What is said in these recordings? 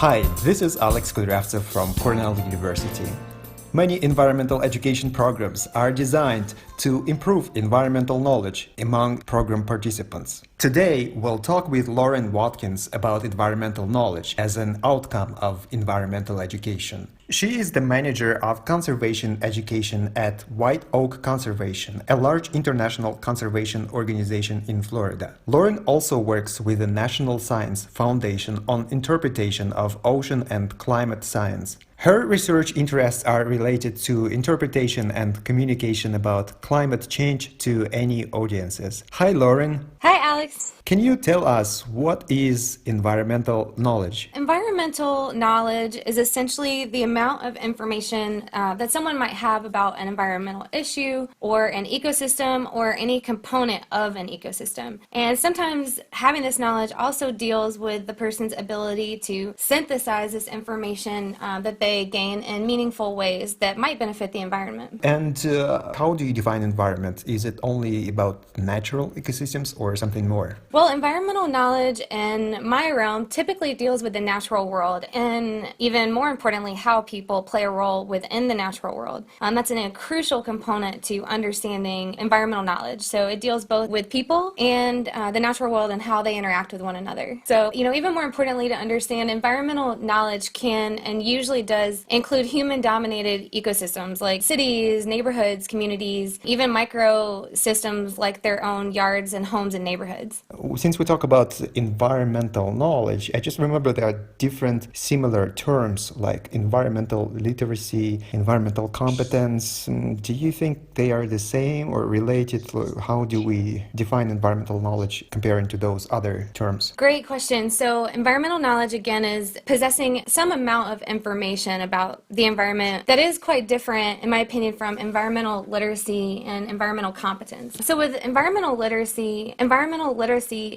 Hi, this is Alex Kudryavtsev from Cornell University. Many environmental education programs are designed to improve environmental knowledge among program participants. Today, we'll talk with Lauren Watkins about environmental knowledge as an outcome of environmental education. She is the manager of conservation education at White Oak Conservation, a large international conservation organization in Florida. Lauren also works with the National Science Foundation on interpretation of ocean and climate science. Her research interests are related to interpretation and communication about climate change to any audiences. Hi, Lauren. Hi, Alex. Can you tell us what is environmental knowledge? Environmental knowledge is essentially the amount of information that someone might have about an environmental issue or an ecosystem or any component of an ecosystem. And sometimes having this knowledge also deals with the person's ability to synthesize this information that they gain in meaningful ways that might benefit the environment. And how do you define environment? Is it only about natural ecosystems or something more? Well, environmental knowledge in my realm typically deals with the natural world and even more importantly, how people play a role within the natural world. That's a crucial component to understanding environmental knowledge. So it deals both with people and the natural world and how they interact with one another. So, even more importantly to understand, environmental knowledge can and usually does include human-dominated ecosystems like cities, neighborhoods, communities, even microsystems like their own yards and homes and neighborhoods. Since we talk about environmental knowledge, I just remember there are different similar terms like environmental literacy, environmental competence. Do you think they are the same or related? How do we define environmental knowledge comparing to those other terms? Great question. So environmental knowledge, again, is possessing some amount of information about the environment that is quite different, in my opinion, from environmental literacy and environmental competence. So with environmental literacy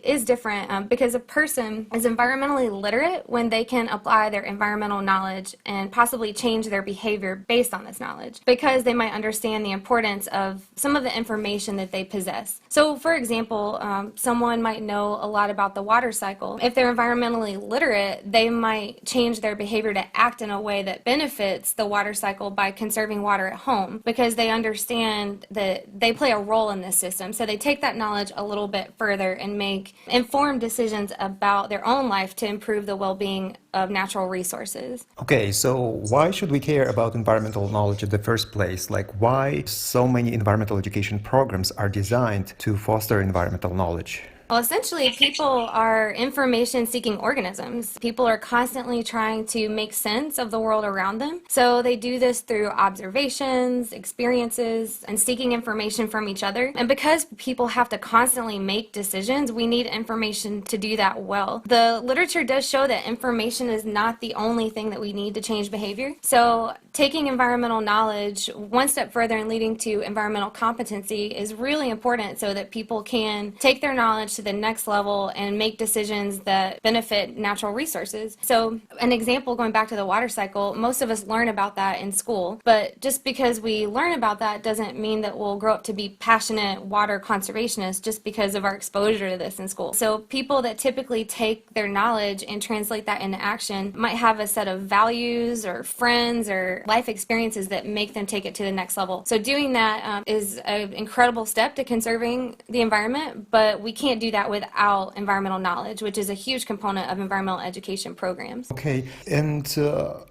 is different because a person is environmentally literate when they can apply their environmental knowledge and possibly change their behavior based on this knowledge because they might understand the importance of some of the information that they possess. So for example, someone might know a lot about the water cycle. If they're environmentally literate, they might change their behavior to act in a way that benefits the water cycle by conserving water at home because they understand that they play a role in this system. So they take that knowledge a little bit further and make informed decisions about their own life to improve the well-being of natural resources. Okay, so why should we care about environmental knowledge in the first place? Like why so many environmental education programs are designed to foster environmental knowledge? Well, essentially, people are information-seeking organisms. People are constantly trying to make sense of the world around them. So they do this through observations, experiences, and seeking information from each other. And because people have to constantly make decisions, we need information to do that well. The literature does show that information is not the only thing that we need to change behavior. So taking environmental knowledge one step further and leading to environmental competency is really important so that people can take their knowledge to the next level and make decisions that benefit natural resources. So an example, going back to the water cycle, most of us learn about that in school, but just because we learn about that doesn't mean that we'll grow up to be passionate water conservationists just because of our exposure to this in school. So people that typically take their knowledge and translate that into action might have a set of values or friends or life experiences that make them take it to the next level. So doing that is an incredible step to conserving the environment, but we can't do that without environmental knowledge, which is a huge component of environmental education programs. Okay, and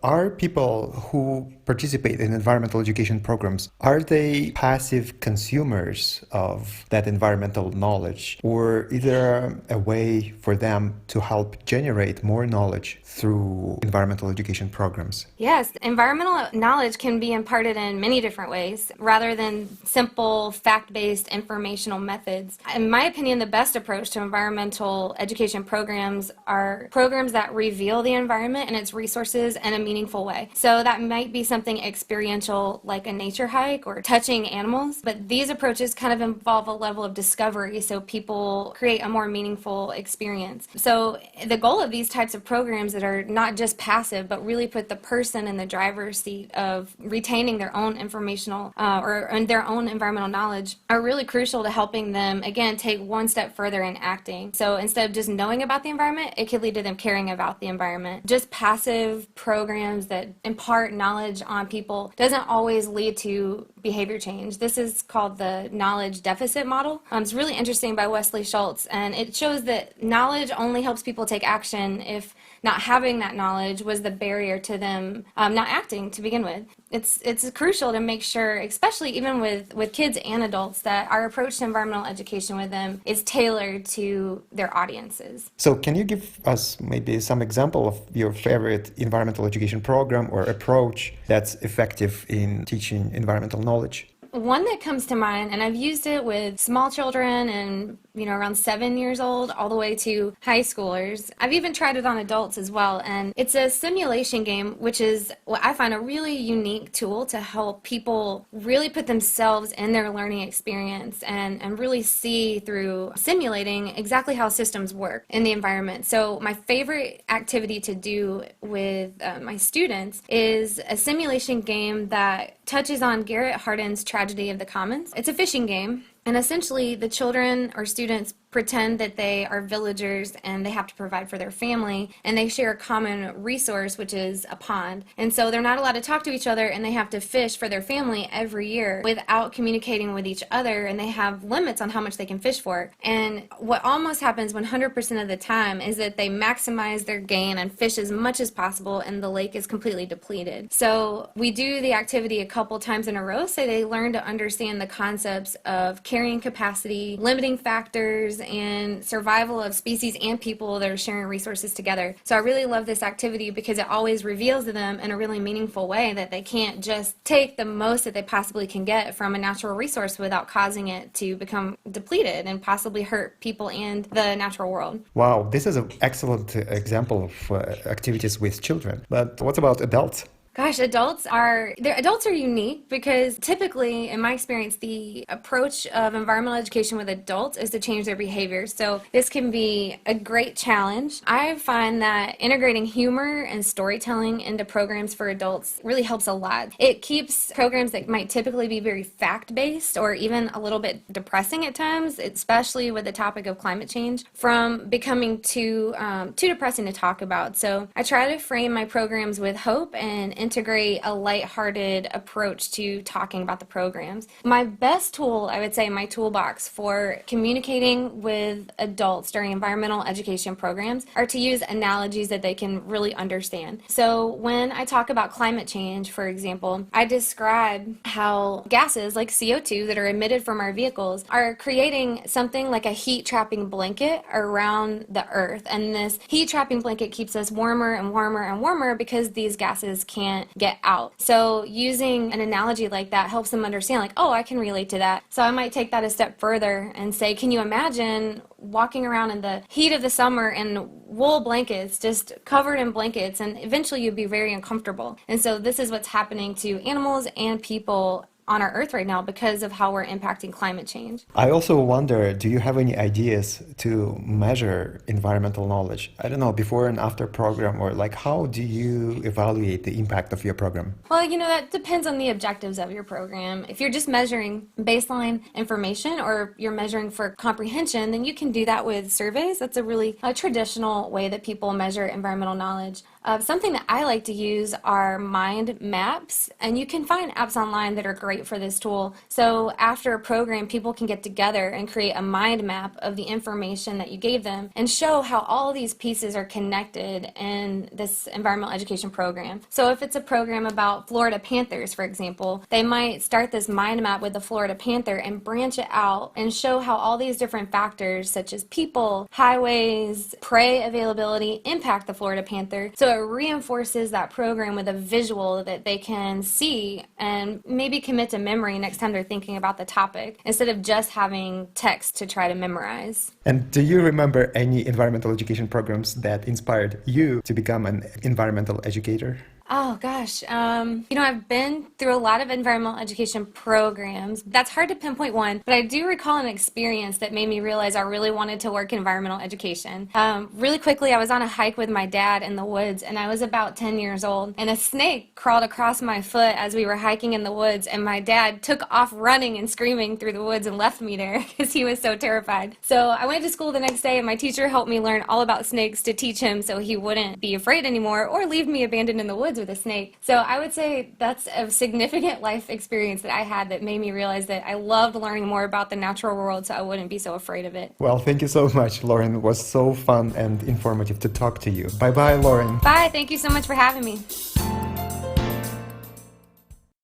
are people who participate in environmental education programs, are they passive consumers of that environmental knowledge, or is there a way for them to help generate more knowledge through environmental education programs? Yes, environmental knowledge can be imparted in many different ways rather than simple fact-based informational methods. In my opinion, the best approach to environmental education programs are programs that reveal the environment and its resources in a meaningful way. So that might be something experiential like a nature hike or touching animals, but these approaches kind of involve a level of discovery so people create a more meaningful experience. So the goal of these types of programs that are not just passive but really put the person in the driver's seat of retaining their own informational or their own environmental knowledge are really crucial to helping them, again, take one step further further in acting. So instead of just knowing about the environment, it could lead to them caring about the environment. Just passive programs that impart knowledge on people doesn't always lead to behavior change. This is called the knowledge deficit model. It's really interesting by Wesley Schultz, and it shows that knowledge only helps people take action if not having that knowledge was the barrier to them not acting to begin with. It's crucial to make sure, especially even with kids and adults, that our approach to environmental education with them is tailored to their audiences. So can you give us maybe some example of your favorite environmental education program or approach that's effective in teaching environmental knowledge? One that comes to mind, and I've used it with small children and around 7 years old all the way to high schoolers. I've even tried it on adults as well, and it's a simulation game, which is what I find a really unique tool to help people really put themselves in their learning experience and really see through simulating exactly how systems work in the environment. So my favorite activity to do with my students is a simulation game that touches on Garrett Hardin's Tragedy of the Commons. It's a fishing game. And essentially, the children or students pretend that they are villagers and they have to provide for their family, and they share a common resource, which is a pond. And so they're not allowed to talk to each other, and they have to fish for their family every year without communicating with each other, and they have limits on how much they can fish for. And what almost happens 100% of the time is that they maximize their gain and fish as much as possible, and the lake is completely depleted. So we do the activity a couple times in a row so they learn to understand the concepts of carrying capacity, limiting factors, and survival of species and people that are sharing resources together. So I really love this activity because it always reveals to them in a really meaningful way that they can't just take the most that they possibly can get from a natural resource without causing it to become depleted and possibly hurt people and the natural world. Wow, this is an excellent example of activities with children. But what about adults? Gosh, adults are unique because typically, in my experience, the approach of environmental education with adults is to change their behaviors. So this can be a great challenge. I find that integrating humor and storytelling into programs for adults really helps a lot. It keeps programs that might typically be very fact-based or even a little bit depressing at times, especially with the topic of climate change, from becoming too depressing to talk about. So I try to frame my programs with hope and integrate a lighthearted approach to talking about the programs. My best tool, I would say, my toolbox for communicating with adults during environmental education programs are to use analogies that they can really understand. So when I talk about climate change, for example, I describe how gases like CO2 that are emitted from our vehicles are creating something like a heat trapping blanket around the earth. And this heat trapping blanket keeps us warmer and warmer and warmer because these gases can't get out. So using an analogy like that helps them understand, like, oh, I can relate to that. So I might take that a step further and say, can you imagine walking around in the heat of the summer in wool blankets, just covered in blankets, and eventually you'd be very uncomfortable. And so this is what's happening to animals and people on our earth right now because of how we're impacting climate change. I also wonder, do you have any ideas to measure environmental knowledge? I don't know, before and after program, or like how do you evaluate the impact of your program? Well, that depends on the objectives of your program. If you're just measuring baseline information or you're measuring for comprehension, then you can do that with surveys. That's a really traditional way that people measure environmental knowledge. Something that I like to use are mind maps, and you can find apps online that are great for this tool. So after a program, people can get together and create a mind map of the information that you gave them and show how all these pieces are connected in this environmental education program. So if it's a program about Florida panthers, for example, they might start this mind map with the Florida panther and branch it out and show how all these different factors such as people, highways, prey availability impact the Florida panther. So it reinforces that program with a visual that they can see and maybe commit to memory next time they're thinking about the topic instead of just having text to try to memorize. And do you remember any environmental education programs that inspired you to become an environmental educator? Oh gosh, I've been through a lot of environmental education programs. That's hard to pinpoint one, but I do recall an experience that made me realize I really wanted to work in environmental education. Really quickly, I was on a hike with my dad in the woods, and I was about 10 years old, and a snake crawled across my foot as we were hiking in the woods, and my dad took off running and screaming through the woods and left me there because he was so terrified. So I went to school the next day, and my teacher helped me learn all about snakes to teach him so he wouldn't be afraid anymore or leave me abandoned in the woods with a snake. So I would say that's a significant life experience that I had that made me realize that I loved learning more about the natural world so I wouldn't be so afraid of it. Well, thank you so much, Lauren. It was so fun and informative to talk to you. Bye bye, Lauren. Bye. Thank you so much for having me.